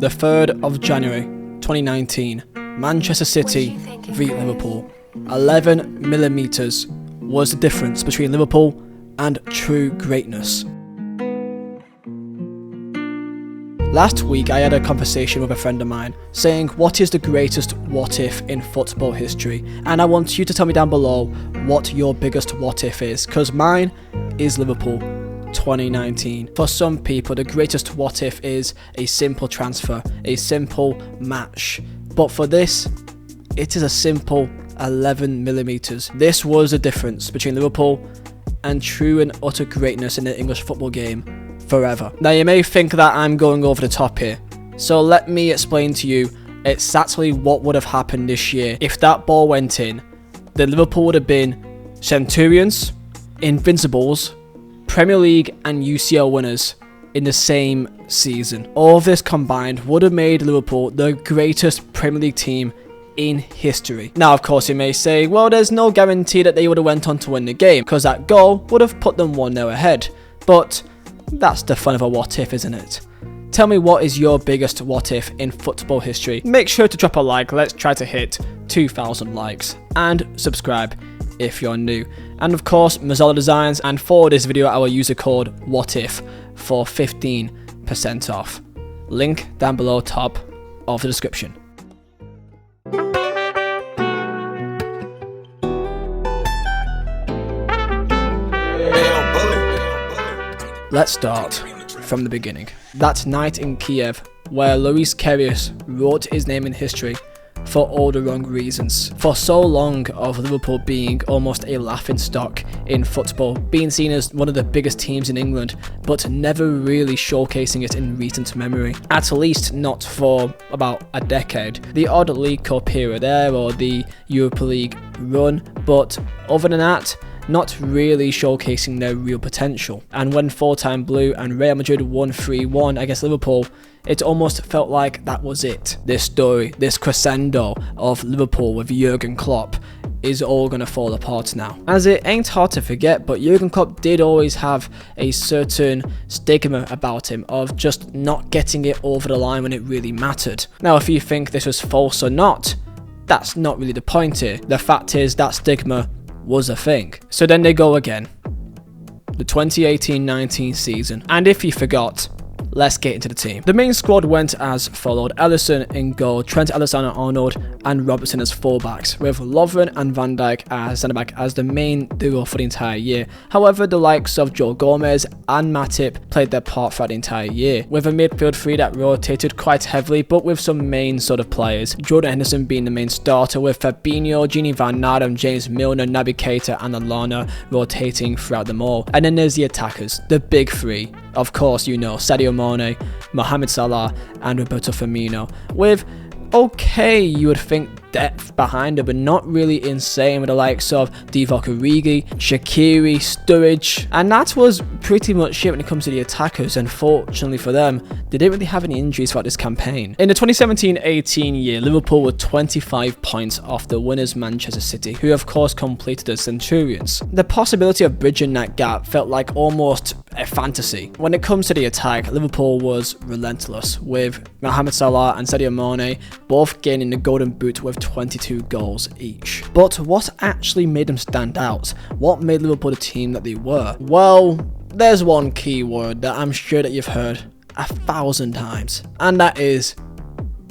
The 3rd of January 2019, Manchester City beat Liverpool. 11mm was the difference between Liverpool and true greatness. Last week I had a conversation with a friend of mine saying what is the greatest what if in football history, and I want you to tell me down below what your biggest what if is, because mine is Liverpool 2019. For some people the greatest what if is a simple transfer, a simple match, but for this it is a simple 11mm. This was the difference between Liverpool and true and utter greatness in the English football game forever. Now you may think that I'm going over the top here, so let me explain to you exactly what would have happened this year if that ball went in. Then Liverpool would have been Centurions, Invincibles, Premier League and UCL winners in the same season. All of this combined would have made Liverpool the greatest Premier League team in history. Now of course you may say, well, there's no guarantee that they would have went on to win the game, because that goal would have put them 1-0 ahead, but that's the fun of a what if, isn't it? Tell me, what is your biggest what if in football history? Make sure to drop a like. Let's try to hit 2,000 likes, and subscribe if you're new. And of course, Mazzella Designs, and for this video I will use a code WHATIF for 15% off. Link down below top of the description. Let's start from the beginning. That night in Kiev, where Luis Karius wrote his name in history for all the wrong reasons. For so long of Liverpool being almost a laughingstock in football, being seen as one of the biggest teams in England, but never really showcasing it in recent memory. At least not for about a decade. The odd League Cup here or there, or the Europa League run, but other than that, not really showcasing their real potential. And when full-time blue and Real Madrid won 3-1 against Liverpool, it almost felt like that was it. This story, this crescendo of Liverpool with Jurgen Klopp is all gonna fall apart now. As it ain't hard to forget, but Jurgen Klopp did always have a certain stigma about him of just not getting it over the line when it really mattered. Now if you think this was false or not, that's not really the point here. The fact is that stigma was a thing. So then they go again. The 2018-19 season. And if you forgot, let's get into the team. The main squad went as followed: Alisson in goal, Trent Alexander-Arnold and Robertson as fullbacks, with Lovren and Van Dijk as centre-back as the main duo for the entire year. However, the likes of Joe Gomez and Matip played their part throughout the entire year, with a midfield three that rotated quite heavily, but with some main sort of players. Jordan Henderson being the main starter, with Fabinho, Gini Van Nardem, James Milner, Naby Keita and Lallana rotating throughout them all. And then there's the attackers, the big three. Of course, you know, Sadio Mane, Mohamed Salah and Roberto Firmino, with, okay, you would think depth behind it, but not really insane, with the likes of Divock Origi, Shaqiri, Sturridge, and that was pretty much it when it comes to the attackers. And fortunately for them, they didn't really have any injuries throughout this campaign. In the 2017-18 year, Liverpool were 25 points off the winners Manchester City, who of course completed as Centurions. The possibility of bridging that gap felt like almost a fantasy. When it comes to the attack, Liverpool was relentless, with Mohamed Salah and Sadio Mane both gaining the golden boot with 22 goals each. But what actually made them stand out? What made Liverpool the team that they were? Well, there's one key word that I'm sure that you've heard 1,000 times, and that is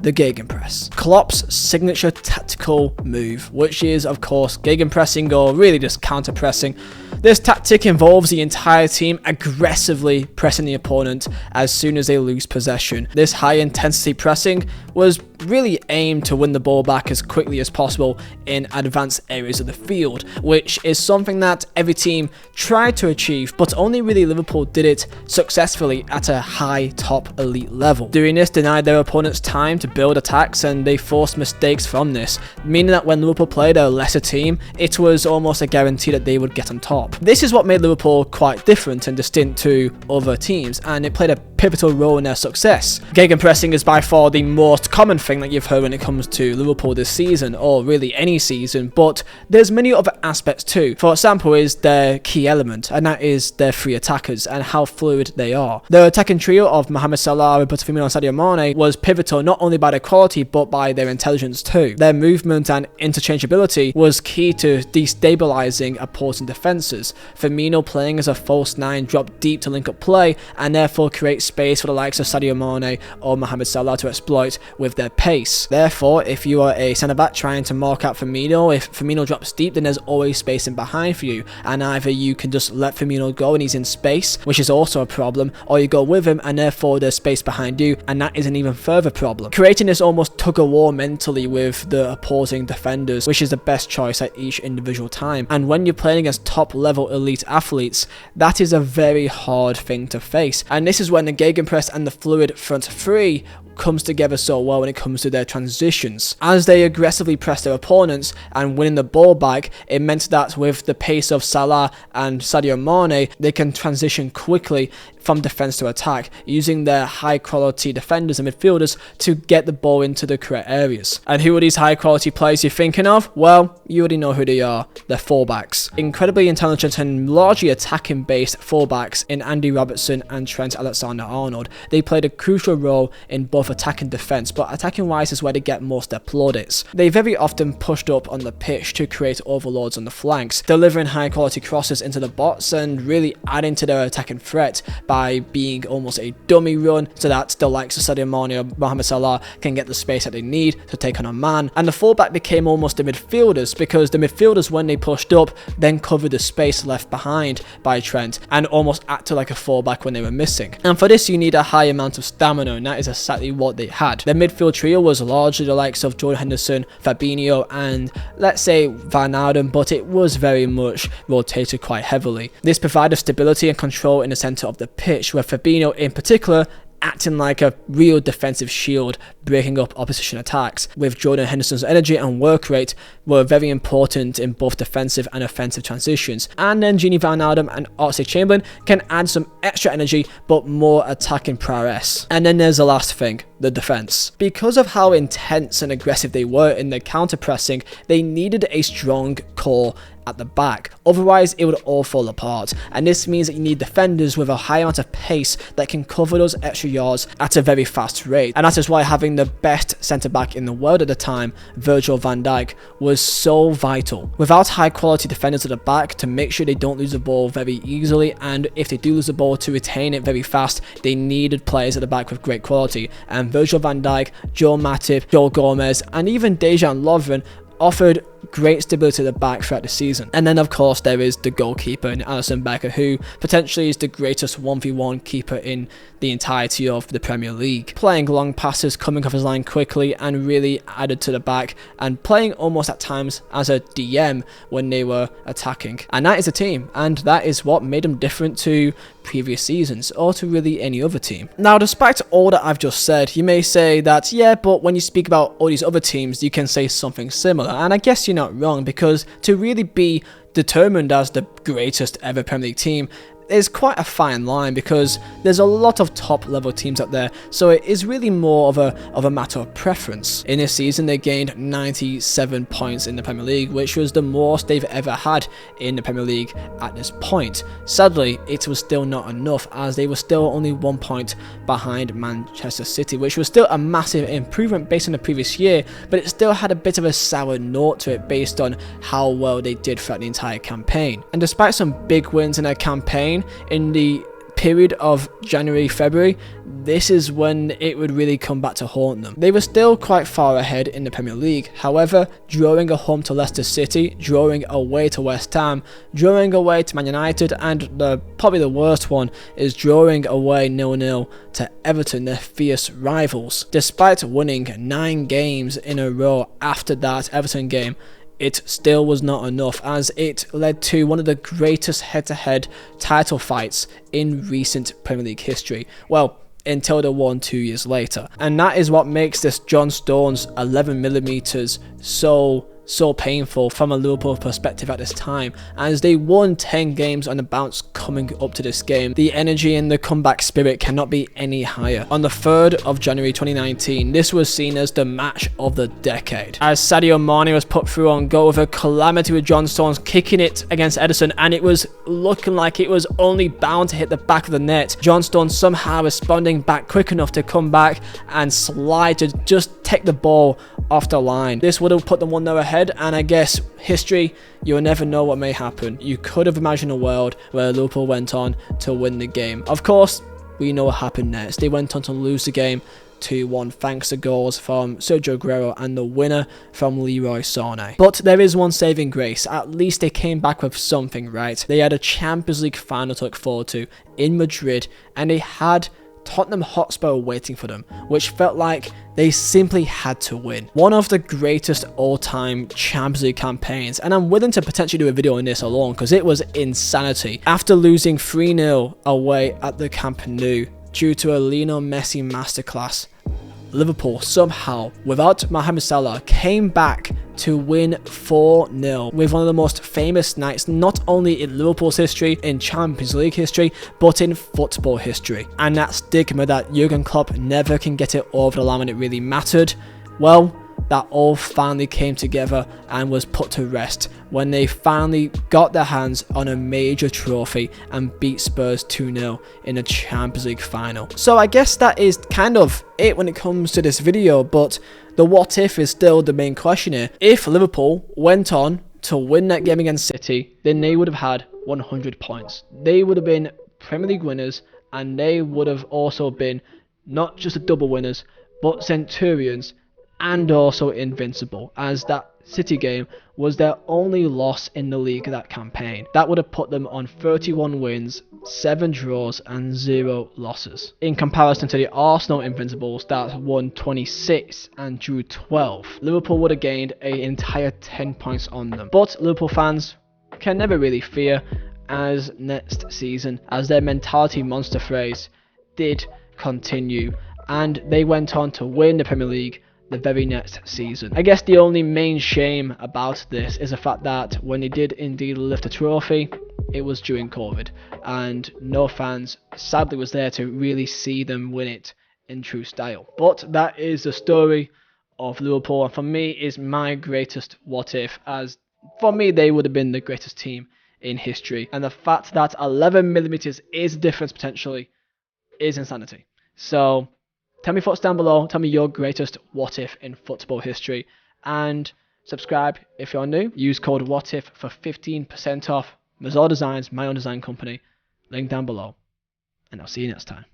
the gegenpress. Klopp's signature tactical move, which is of course gegenpressing, or really just counter-pressing. This tactic involves the entire team aggressively pressing the opponent as soon as they lose possession. This high intensity pressing was really aimed to win the ball back as quickly as possible in advanced areas of the field, which is something that every team tried to achieve, but only really Liverpool did it successfully at a high top elite level. Doing this denied their opponents time to build attacks, and they forced mistakes from this, meaning that when Liverpool played a lesser team, it was almost a guarantee that they would get on top. This is what made Liverpool quite different and distinct to other teams, and it played a pivotal role in their success. Gegenpressing is by far the most common thing that you've heard when it comes to Liverpool this season, or really any season, but there's many other aspects too. For example is their key element, and that is their three attackers and how fluid they are. The attacking trio of Mohamed Salah, Roberto Firmino and Sadio Mane was pivotal not only by their quality but by their intelligence too. Their movement and interchangeability was key to destabilising opposing defences. Firmino playing as a false 9 dropped deep to link up play and therefore create space for the likes of Sadio Mane or Mohamed Salah to exploit with their pace. Therefore, if you are a centre back trying to mark out Firmino, if Firmino drops deep, then there's always space in behind for you, and either you can just let Firmino go and he's in space, which is also a problem, or you go with him and therefore there's space behind you, and that is an even further problem, creating this almost tug-of-war mentally with the opposing defenders, which is the best choice at each individual time. And when you're playing against top level elite athletes, that is a very hard thing to face, and this is when the gegenpress and the fluid front three comes together so well when it comes to their transitions. As they aggressively press their opponents and winning the ball back, it meant that with the pace of Salah and Sadio Mane, they can transition quickly from defence to attack, using their high quality defenders and midfielders to get the ball into the correct areas. And who are these high quality players you're thinking of? Well, you already know who they are. They're fullbacks. Incredibly intelligent and largely attacking based fullbacks in Andy Robertson and Trent Alexander-Arnold. They played a crucial role in both attack and defence, but attacking wise is where they get most their plaudits. They very often pushed up on the pitch to create overloads on the flanks, delivering high quality crosses into the box and really adding to their attacking threat by being almost a dummy run so that the likes of Sadio Mane or Mohamed Salah can get the space that they need to take on a man. And the fullback became almost the midfielders, because the midfielders, when they pushed up, then covered the space left behind by Trent and almost acted like a fullback when they were missing. And for this you need a high amount of stamina, and that is exactly what they had. Their midfield trio was largely the likes of Jordan Henderson, Fabinho and let's say Van Alden, but it was very much rotated quite heavily. This provided stability and control in the centre of the pitch, where Fabinho in particular acting like a real defensive shield, breaking up opposition attacks, with Jordan Henderson's energy and work rate were very important in both defensive and offensive transitions. And then Gini Van Alden and Oxlade-Chamberlain can add some extra energy but more attacking prowess. And then there's the last thing, the defense. Because of how intense and aggressive they were in their counter pressing, they needed a strong core at the back, otherwise it would all fall apart. And this means that you need defenders with a high amount of pace that can cover those extra yards at a very fast rate. And that is why having the best centre back in the world at the time, Virgil van Dijk, was so vital. Without high quality defenders at the back to make sure they don't lose the ball very easily, and if they do lose the ball, to retain it very fast, they needed players at the back with great quality. And Virgil van Dijk, Joe Matip, Joe Gomez and even Dejan Lovren offered great stability at the back throughout the season. And then of course there is the goalkeeper in Alisson Becker, who potentially is the greatest 1v1 keeper in the entirety of the Premier League, playing long passes, coming off his line quickly and really added to the back, and playing almost at times as a DM when they were attacking. And that is a team, and that is what made them different to previous seasons or to really any other team. Now, despite all that I've just said, you may say that yeah, but when you speak about all these other teams you can say something similar, and I guess you're not wrong, because to really be determined as the greatest ever Premier League team is quite a fine line, because there's a lot of top level teams out there, so it is really more of a matter of preference. In this season they gained 97 points in the Premier League, which was the most they've ever had in the Premier League at this point. Sadly, it was still not enough, as they were still only 1 point behind Manchester City, which was still a massive improvement based on the previous year, but it still had a bit of a sour note to it based on how well they did throughout the entire campaign. And despite some big wins in their campaign in the period of January-February, this is when it would really come back to haunt them. They were still quite far ahead in the Premier League. However, drawing a home to Leicester City, drawing away to West Ham, drawing away to Man United, and probably the worst one is drawing away 0-0 to Everton, their fierce rivals. Despite winning 9 games in a row after that Everton game, it still was not enough, as it led to one of the greatest head-to-head title fights in recent Premier League history. Well, until the one 2 years later. And that is what makes this John Stones 11mm so so painful from a Liverpool perspective at this time, as they won 10 games on the bounce coming up to this game. The energy and the comeback spirit cannot be any higher. On the 3rd of January 2019, this was seen as the match of the decade, as Sadio Mane was put through on goal with a calamity with John Stones kicking it against Ederson, and it was looking like it was only bound to hit the back of the net. John Stones somehow responding back quick enough to come back and slide to just take the ball off the line. This would have put them 1-0 ahead, and I guess history, you'll never know what may happen. You could have imagined a world where Liverpool went on to win the game. Of course, we know what happened next. They went on to lose the game 2-1 thanks to goals from Sergio Aguero and the winner from Leroy Sané. But there is one saving grace. At least they came back with something, right? They had a Champions League final to look forward to in Madrid, and they had Tottenham Hotspur waiting for them, which felt like they simply had to win. One of the greatest all-time Champions League campaigns, and I'm willing to potentially do a video on this alone because it was insanity. After losing 3-0 away at the Camp Nou due to a Lionel Messi masterclass, Liverpool somehow, without Mohamed Salah, came back to win 4-0 with one of the most famous nights not only in Liverpool's history, in Champions League history, but in football history. And that stigma that Jurgen Klopp never can get it over the line when it really mattered, well, that all finally came together and was put to rest when they finally got their hands on a major trophy and beat Spurs 2-0 in a Champions League final. So I guess that is kind of it when it comes to this video, but the what if is still the main question here. If Liverpool went on to win that game against City, then they would have had 100 points. They would have been Premier League winners, and they would have also been not just the double winners, but Centurions, and also invincible, as that City game was their only loss in the league that campaign. That would have put them on 31 wins, 7 draws and 0 losses. In comparison to the Arsenal Invincibles that won 26 and drew 12, Liverpool would have gained an entire 10 points on them. But Liverpool fans can never really fear, as next season, as their mentality monster phrase did continue, and they went on to win the Premier League the very next season. I guess the only main shame about this is the fact that when they did indeed lift the trophy, it was during COVID, and no fans sadly was there to really see them win it in true style. But that is the story of Liverpool, and for me is my greatest what if, as for me they would have been the greatest team in history, and the fact that 11mm is the difference potentially is insanity. So tell me your thoughts down below. Tell me your greatest what if in football history. And subscribe if you're new. Use code WHATIF for 15% off. Mazar Designs, my own design company. Link down below. And I'll see you next time.